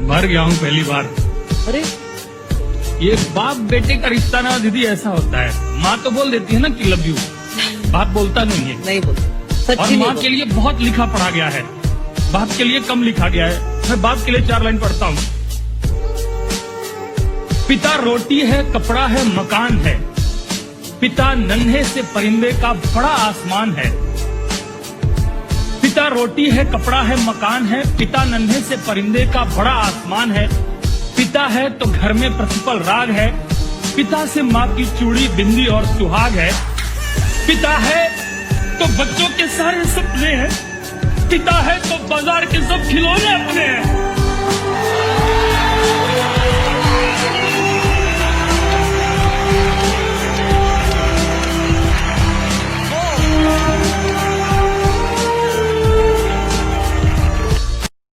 मर गया हूँ पहली बार। अरे ये बाप बेटे का रिश्ता ना दीदी ऐसा होता है। माँ तो बोल देती है ना कि लव यू, बाप बोलता नहीं है। नहीं बोलते, और सच्ची माँ नहीं के लिए बहुत लिखा पढ़ा गया है, बाप के लिए कम लिखा गया है। मैं बाप के लिए 4 लाइन पढ़ता हूँ। पिता रोटी है, कपड़ा है, मकान है। पिता नन्हे से परिंदे का बड़ा आसमान है। पिता रोटी है, कपड़ा है, मकान है। पिता नन्हे से परिंदे का बड़ा आसमान है। पिता है तो घर में प्रतिपल राग है। पिता से माँ की चूड़ी, बिंदी और सुहाग है। पिता है तो बच्चों के सारे सपने हैं। पिता है तो बाजार के सब खिलौने अपने हैं।